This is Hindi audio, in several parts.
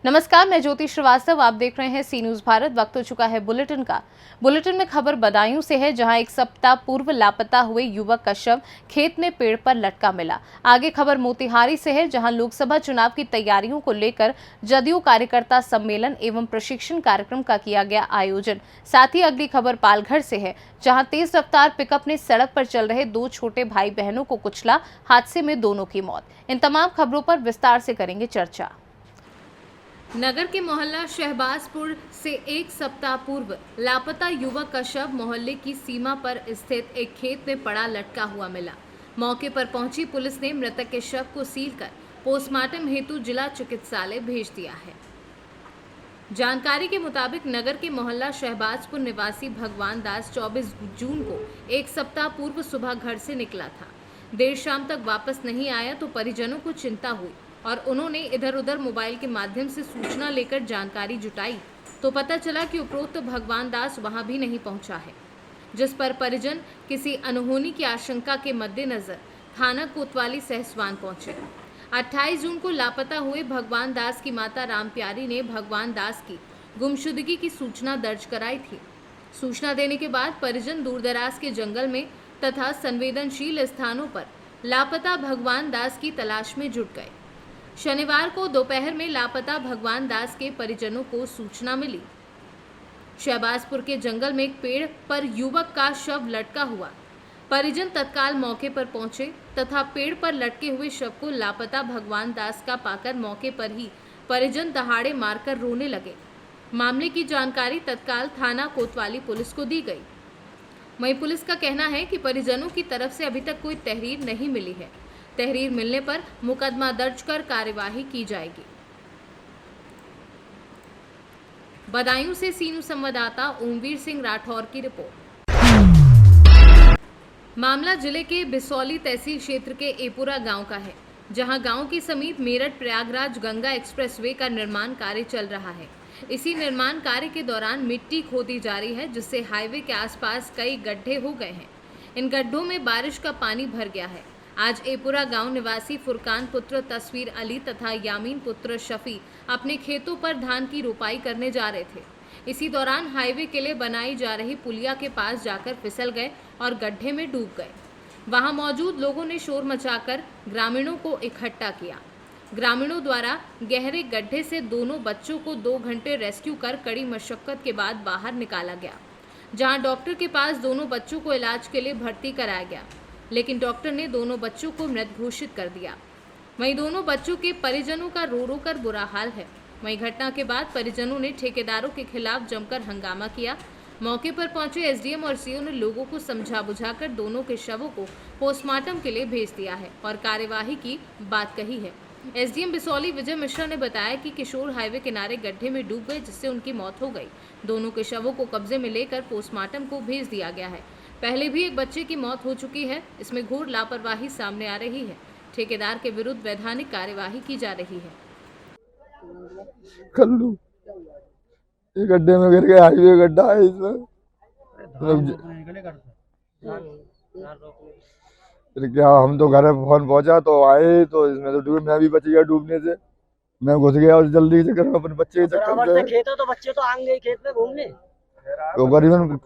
नमस्कार, मैं ज्योति श्रीवास्तव। आप देख रहे हैं सी न्यूज भारत। वक्त हो चुका है बुलेटिन का। बुलेटिन में खबर बदायूं से है, जहां एक सप्ताह पूर्व लापता हुए युवक का शव खेत में पेड़ पर लटका मिला। आगे खबर मोतिहारी से है, जहां लोकसभा चुनाव की तैयारियों को लेकर जदयू कार्यकर्ता सम्मेलन एवं प्रशिक्षण कार्यक्रम का किया गया आयोजन। साथ ही अगली खबर पालघर से है, जहां तेज रफ्तार पिकअप ने सड़क पर चल रहे दो छोटे भाई बहनों को कुचला। हादसे में दोनों की मौत। इन तमाम खबरों पर विस्तार से करेंगे चर्चा। नगर के मोहल्ला शहबाजपुर से एक सप्ताह पूर्व लापता युवक का शव मोहल्ले की सीमा पर स्थित एक खेत में पड़ा लटका हुआ मिला। मौके पर पहुंची पुलिस ने मृतक के शव को सील कर पोस्टमार्टम हेतु जिला चिकित्सालय भेज दिया है। जानकारी के मुताबिक नगर के मोहल्ला शहबाजपुर निवासी भगवान दास 24 जून को एक सप्ताह पूर्व सुबह घर से निकला था। देर शाम तक वापस नहीं आया तो परिजनों को चिंता हुई और उन्होंने इधर उधर मोबाइल के माध्यम से सूचना लेकर जानकारी जुटाई तो पता चला कि उपरोक्त भगवान दास वहां भी नहीं पहुंचा है, जिस पर परिजन किसी अनहोनी की आशंका के मद्देनजर थाना कोतवाली सहसवान पहुंचे। 28 जून को लापता हुए भगवान दास की माता रामप्यारी ने भगवान दास की गुमशुदगी की सूचना दर्ज कराई थी। सूचना देने के बाद परिजन दूरदराज के जंगल में तथा संवेदनशील स्थानों पर लापता भगवान दास की तलाश में जुट गए। शनिवार को दोपहर में लापता भगवान दास के परिजनों को सूचना मिली। शहबाजपुर के जंगल में एक पेड़ पर युवक का शव लटका हुआ। परिजन तत्काल मौके पर पहुंचे तथा पेड़ पर लटके हुए शव को लापता भगवान दास का पाकर मौके पर ही परिजन दहाड़े मारकर रोने लगे। मामले की जानकारी तत्काल थाना कोतवाली पुलिस को दी गई। वहीं पुलिस का कहना है कि परिजनों की तरफ से अभी तक कोई तहरीर नहीं मिली है। तहरीर मिलने पर मुकदमा दर्ज कर कार्यवाही की जाएगी। बदायूं से सी न्यूज संवाददाता ओमवीर सिंह राठौर की रिपोर्ट। मामला जिले के बिसौली तहसील क्षेत्र के एपुरा गांव का है, जहां गांव के समीप मेरठ प्रयागराज गंगा एक्सप्रेसवे का निर्माण कार्य चल रहा है। इसी निर्माण कार्य के दौरान मिट्टी खोदी जा रही है, जिससे हाईवे के आसपास कई गड्ढे हो गए हैं। इन गड्ढों में बारिश का पानी भर गया है। आज एपुरा गांव निवासी फुरकान पुत्र तस्वीर अली तथा यामीन पुत्र शफी अपने खेतों पर धान की रोपाई करने जा रहे थे। इसी दौरान हाईवे के लिए बनाई जा रही पुलिया के पास जाकर फिसल गए और गड्ढे में डूब गए। वहां मौजूद लोगों ने शोर मचाकर ग्रामीणों को इकट्ठा किया। ग्रामीणों द्वारा गहरे गड्ढे से दोनों बच्चों को 2 घंटे रेस्क्यू कर कड़ी मशक्कत के बाद बाहर निकाला गया, जहां डॉक्टर के पास दोनों बच्चों को इलाज के लिए भर्ती कराया गया, लेकिन डॉक्टर ने दोनों बच्चों को मृत घोषित कर दिया। वहीं दोनों बच्चों के परिजनों का रो रो कर बुरा हाल है। वहीं घटना के बाद परिजनों ने ठेकेदारों के खिलाफ जमकर हंगामा किया। मौके पर पहुंचे एसडीएम और सीओ ने लोगों को समझा बुझाकर दोनों के शवों को पोस्टमार्टम के लिए भेज दिया है और कार्यवाही की बात कही है। एसडीएम बिसौली विजय मिश्रा ने बताया कि किशोर हाईवे किनारे गड्ढे में डूब गए, जिससे उनकी मौत हो गई। दोनों के शवों को कब्जे में लेकर पोस्टमार्टम को भेज दिया गया है। पहले भी एक बच्चे की मौत हो चुकी है। इसमें घोर लापरवाही सामने आ रही है। ठेकेदार के विरुद्ध वैधानिक कार्यवाही की जा रही है। कल्लू ये गड्ढे में गिर गया, हाईवे गड्ढा है इसमें। फिर क्या, हम तो घर फोन पहुंचा तो आए तो इसमें तो डूब, मैं भी बच गया डूबने से। मैं घुस गया और जल्दी से घर अपने बच्चे के चक्कर में। खेत तो बच्चे तो आएंगे खेत में घूमने। तो करीबन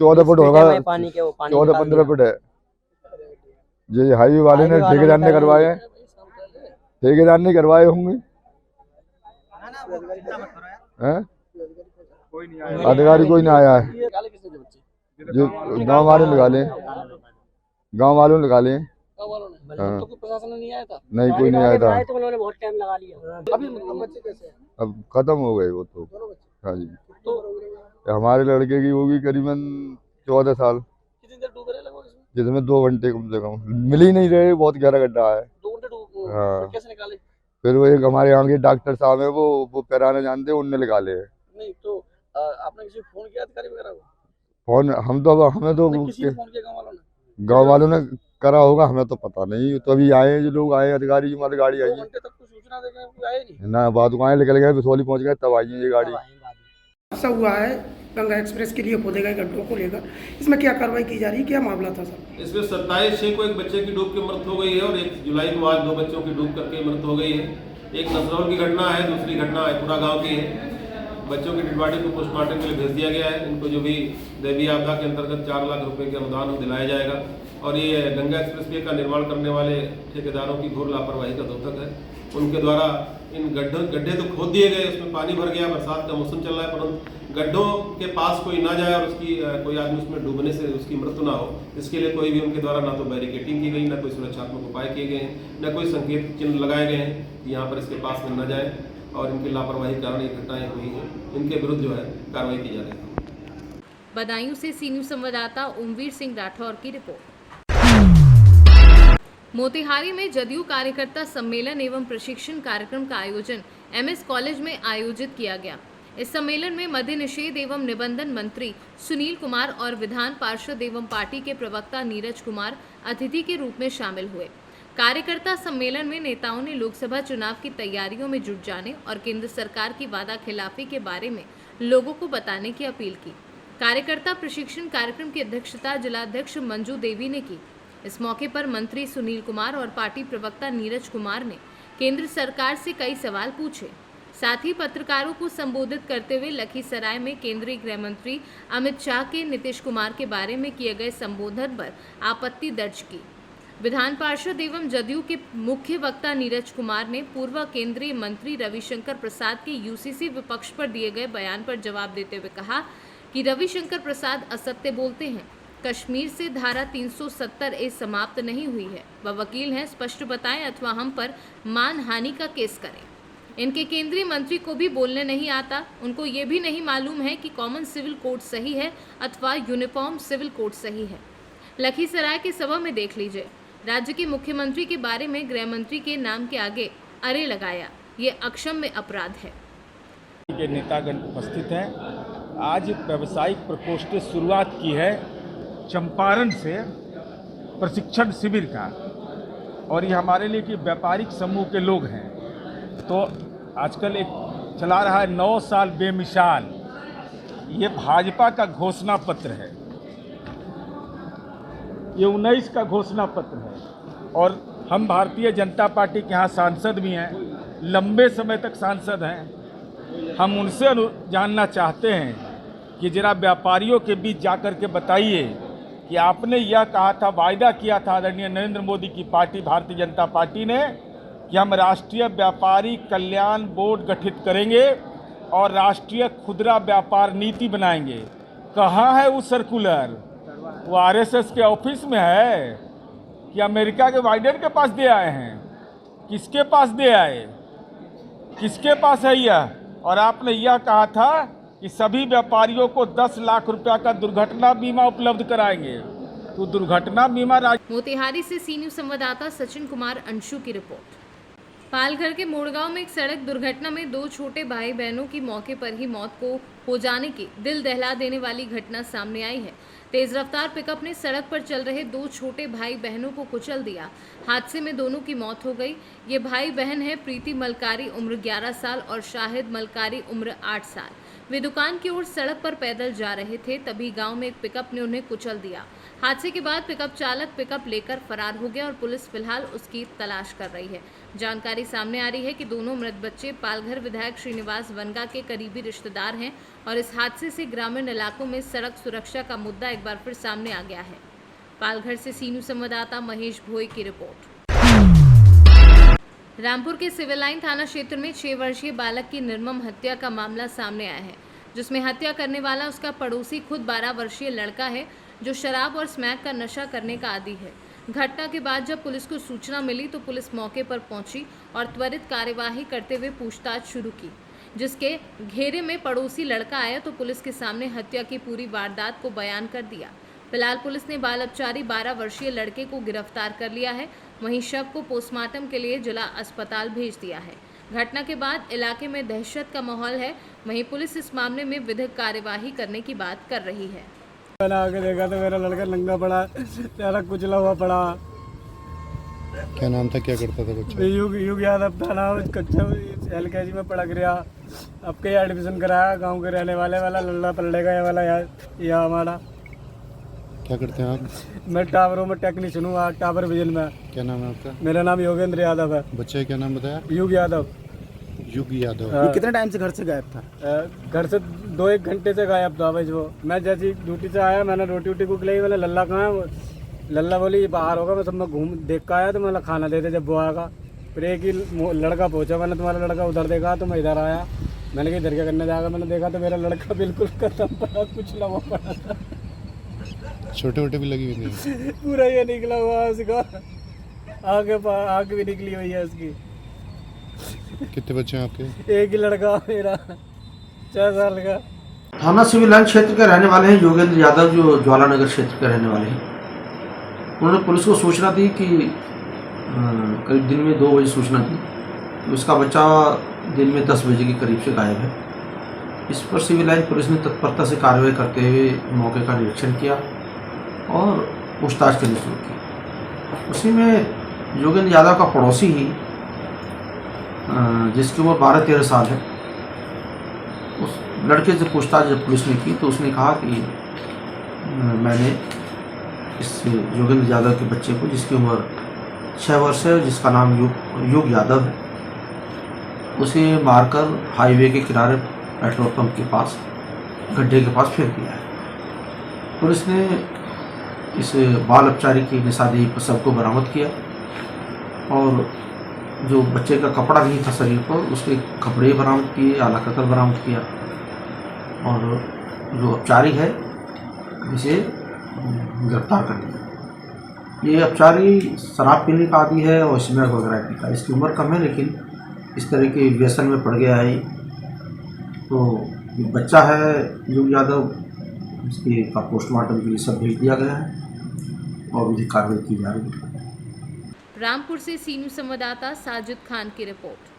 14 फुट होगा, 14-15 फुट है। ये हाईवे वाले ने ठेकेदार ने करवाए, ठेकेदार ने करवाए होंगे। अधिकारी कोई नहीं आया है। जो गांव वाले लगा ले, गांव वालों ने लगा ले। तो कोई प्रशासन नहीं आया था? नहीं, कोई नहीं आया था। तो उन्होंने बहुत टाइम लगा लिया। अभी बच्चे कैसे हैं? अब खत्म हो गए वो तो। हाँ जी, तो हमारे लड़के की होगी करीबन 14 साल, कितनी देर डूबे रहे लगभग इसमें? जिसमें 2 घंटे कम से कम मिल ही नहीं रहे। बहुत गहरा गड्ढा है। 2 घंटे डूब? हाँ। कैसे निकाले? फिर वो एक हमारे यहाँ के डॉक्टर साहब है, वो पैराने जानते हैं, उनने निकाले है। नहीं तो आपने किसी को फोन किया अधिकारी वगैरह को? फोन हमें तो किसी ने फोन किया गाँव वालों ने? गाँव वालों ने करा होगा, हमें तो पता नहीं। तो अभी आए जो लोग आए, अधिकारी जी, हमारी गाड़ी आई 2 घंटे तक कुछ सूचना देकर कोई आए नहीं ना। बाद को आए, निकल गए, बिसौली पहुंच गए, तब आई ये गाड़ी। ऐसा हुआ है गंगा एक्सप्रेस के लिए खोदे गए गड्ढों को लेकर, इसमें क्या कार्रवाई की जा रही है, क्या मामला था सर? इसमें 27/6 को एक बच्चे की डूब के मृत हो गई है और 1 जुलाई को आज 2 बच्चों की डूब करके मृत हो गई है। एक नसरौल की घटना है, दूसरी घटना आयपुरा गांव की है। बच्चों की डेड बॉडी को पोस्टमार्टम के लिए भेज दिया गया है। इनको जो भी दैवीय आपदा के अंतर्गत 4 लाख रुपए के अनुदान दिलाया जाएगा। और ये गंगा एक्सप्रेसवे का निर्माण करने वाले ठेकेदारों की घोर लापरवाही का द्योतक है। उनके द्वारा इन गड्ढे तो खोद दिए गए, उसमें पानी भर गया, बरसात का मौसम चल रहा है, परंतु गड्ढों के पास कोई ना जाए और उसकी कोई आदमी उसमें डूबने से उसकी मृत्यु ना हो, इसके लिए कोई भी उनके द्वारा ना तो बैरिकेटिंग की गई, ना कोई सुरक्षात्मक उपाय किए गए हैं, ना कोई संकेत चिन्ह लगाए गए हैं कि यहाँ पर इसके पास में न जाए। और इनकी लापरवाही के कारण ये घटनाएं हुई हैं। इनके विरुद्ध जो है कार्रवाई की जा रही है। बदायूं से सी न्यूज़ संवाददाता ओमवीर सिंह राठौर की रिपोर्ट। मोतिहारी में जदयू कार्यकर्ता सम्मेलन एवं प्रशिक्षण कार्यक्रम का आयोजन एमएस कॉलेज में आयोजित किया गया। इस सम्मेलन में मद्य निषेध एवं निबंधन मंत्री सुनील कुमार और विधान पार्षद एवं पार्टी के प्रवक्ता नीरज कुमार अतिथि के रूप में शामिल हुए। कार्यकर्ता सम्मेलन में नेताओं ने लोकसभा चुनाव की तैयारियों में जुट जाने और केंद्र सरकार की वादा खिलाफी के बारे में लोगों को बताने की अपील की। कार्यकर्ता प्रशिक्षण कार्यक्रम की अध्यक्षता जिलाध्यक्ष मंजू देवी ने की। इस मौके पर मंत्री सुनील कुमार और पार्टी प्रवक्ता नीरज कुमार ने केंद्र सरकार से कई सवाल पूछे। साथ ही पत्रकारों को संबोधित करते हुए लखीसराय में केंद्रीय गृह मंत्री अमित शाह के नीतीश कुमार के बारे में किए गए संबोधन पर आपत्ति दर्ज की। विधान पार्षद एवं जदयू के मुख्य वक्ता नीरज कुमार ने पूर्व केंद्रीय मंत्री रविशंकर प्रसाद के यूसीसी विपक्ष पर दिए गए बयान पर जवाब देते हुए कहा कि रविशंकर प्रसाद असत्य बोलते हैं। कश्मीर से धारा 370A समाप्त नहीं हुई है। वह वकील हैं, स्पष्ट बताएं अथवा हम पर मानहानि का केस करें। इनके केंद्रीय मंत्री को भी बोलने नहीं आता। उनको ये भी नहीं मालूम है कि कॉमन सिविल कोड सही है अथवा यूनिफॉर्म सिविल कोड सही है। लखीसराय की सभा में देख लीजिए, राज्य के मुख्यमंत्री के बारे में गृह मंत्री के नाम के आगे अरे लगाया, ये अक्षम्य अपराध है। के नेतागण उपस्थित हैं। आज व्यावसायिक प्रकोष्ठ शुरुआत की है चंपारण से प्रशिक्षण शिविर का, और ये हमारे लिए कि व्यापारिक समूह के लोग हैं। तो आजकल एक चला रहा है 9 साल बेमिसाल, ये भाजपा का घोषणा पत्र है, ये 19 का घोषणा पत्र है। और हम भारतीय जनता पार्टी के यहाँ सांसद भी हैं, लंबे समय तक सांसद हैं। हम उनसे जानना चाहते हैं कि जरा व्यापारियों के बीच जाकर के बताइए कि आपने यह कहा था, वायदा किया था आदरणीय नरेंद्र मोदी की पार्टी भारतीय जनता पार्टी ने कि हम राष्ट्रीय व्यापारी कल्याण बोर्ड गठित करेंगे और राष्ट्रीय खुदरा व्यापार नीति बनाएंगे। कहाँ है वो सर्कुलर? वो आरएसएस के ऑफिस में है कि अमेरिका के बाइडेन के पास दे आए हैं? किसके पास दे आए? किसके पास है यह? और आपने यह कहा था कि सभी व्यापारियों को 10 लाख रुपया का दुर्घटना बीमा उपलब्ध कराएंगे। तो दुर्घटना बीमा मोतिहारी से सी न्यूज़ संवाददाता सचिन कुमार अंशु की रिपोर्ट। पालघर के मोड़गांव में एक सड़क दुर्घटना में 2 छोटे भाई बहनों की मौके पर ही मौत को हो जाने की दिल दहला देने वाली घटना सामने आई है। तेज रफ्तार पिकअप ने सड़क पर चल रहे 2 छोटे भाई बहनों को कुचल दिया। हादसे में दोनों की मौत हो गई। ये भाई बहन है प्रीति मलकारी उम्र 11 साल और शाहिद मलकारी उम्र 8 साल। वे दुकान की ओर सड़क पर पैदल जा रहे थे, तभी गांव में एक पिकअप ने उन्हें कुचल दिया। हादसे के बाद पिकअप चालक पिकअप लेकर फरार हो गया और पुलिस फिलहाल उसकी तलाश कर रही है। जानकारी सामने आ रही है कि दोनों मृत बच्चे पालघर विधायक श्रीनिवास वनगा के करीबी रिश्तेदार हैं और इस हादसे से ग्रामीण इलाकों में सड़क सुरक्षा का मुद्दा एक बार फिर सामने आ गया है। पालघर से सी न्यूज़ संवाददाता महेश भोई की रिपोर्ट। रामपुर के सिविल लाइन थाना क्षेत्र में 6 वर्षीय बालक की निर्मम हत्या का मामला सामने आया है, जिसमें हत्या करने वाला उसका पड़ोसी खुद 12 वर्षीय लड़का है जो शराब और स्मैक का नशा करने का आदी है। घटना के बाद जब पुलिस को सूचना मिली तो पुलिस मौके पर पहुंची और त्वरित कार्यवाही करते हुए पूछताछ शुरू की, जिसके घेरे में पड़ोसी लड़का आया तो पुलिस के सामने हत्या की पूरी वारदात को बयान कर दिया। फिलहाल पुलिस ने बाल अपचारी 12 वर्षीय लड़के को गिरफ्तार कर लिया है। वहीं शव को पोस्टमार्टम के लिए जिला अस्पताल भेज दिया है। घटना के बाद इलाके में दहशत का माहौल है। वहीं पुलिस इस मामले में विधिक कार्यवाही करने की बात कर रही है। मैंने आके देखा तो मेरा लड़का नंगा पड़ा, सारा कुचला हुआ पड़ा। क्या नाम था, क्या करता था बच्चा? युग यादव था नाम, कच्चा LKG में पढ़ गया। अब के एडमिशन कराया, गांव के रहने वाले वाला लल्ला पल्ले का वाला यह हमारा। क्या करते हैं आप? मैं टावरों में टेक्नीशियन हूँ, टावर विजन में। क्या नाम है आपका? मेरा नाम योगेंद्र यादव है। बच्चे का क्या नाम बताया? युग यादव। युग यादव। हाँ। ये कितने टाइम से घर से गायब था? घर से 2-1 घंटे से गायब था भाई। वो मैं जैसे ड्यूटी से आया, मैंने रोटी वोटी कुक ली, मैंने लल्ला कहाँ है? लल्ला बोली ये बाहर होगा, मैं सब में घूम देख का आया तो मैंने खाना दे दे। जब वो आएगा फिर एक ही लड़का पहुंचा, मैंने तुम्हारा लड़का उधर देखा तो मैं इधर आया, मैंने कहा इधर क्या करने जाएगा, मैंने देखा तो मेरा लड़का बिल्कुल खत्म पड़ा, कुछ लगा पड़ा था। छोटे छोटे भी लगी हुई थी। पूरा ये निकला हुआ उसका, आगे भी निकली हुई है उसकी। कितने बच्चे हैं आपके? एक ही लड़का मेरा 6 साल का। थाना सिविल लाइन क्षेत्र के रहने वाले हैं योगेंद्र यादव, जो ज्वालानगर क्षेत्र के रहने वाले हैं। उन्होंने पुलिस को सूचना दी कि करीब दिन में 2 बजे सूचना दी कि उसका बच्चा दिन में 10 बजे के करीब से गायब है। इस पर सिविल लाइन पुलिस ने तत्परता से कार्रवाई करते हुए मौके का निरीक्षण किया और पूछताछ करनी शुरू की। उसी में योगेंद्र यादव का पड़ोसी ही, जिसकी उम्र 12-13 साल है, उस लड़के से पूछताछ जब पुलिस ने की तो उसने कहा कि मैंने इस योगेंद्र यादव के बच्चे को, जिसकी उम्र 6 वर्ष है, जिसका नाम युग यादव है, उसे मारकर हाईवे के किनारे पेट्रोल पंप के पास गड्ढे के पास फेंक दिया है। पुलिस ने इस बाल अपचारी की निशानदेही पर सबको बरामद किया और जो बच्चे का कपड़ा नहीं था शरीर पर, उसके कपड़े बरामद किए, आला कतर बरामद किया और जो अपचारी है इसे गिरफ्तार कर लिया। ये अपचारी शराब पीने का आदी है और स्मैक वगैरह पीता है। इसकी उम्र कम है लेकिन इस तरह के व्यसन में पड़ गया है। तो बच्चा है युग यादव, इसके का पोस्टमार्टम के लिए सब भेज दिया गया है और विधिक कार्रवाई की जा रही है। रामपुर से सी न्यूज़ संवाददाता साजिद खान की रिपोर्ट।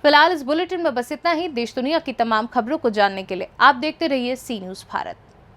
फिलहाल इस बुलेटिन में बस इतना ही। देश दुनिया की तमाम खबरों को जानने के लिए आप देखते रहिए सी न्यूज़ भारत।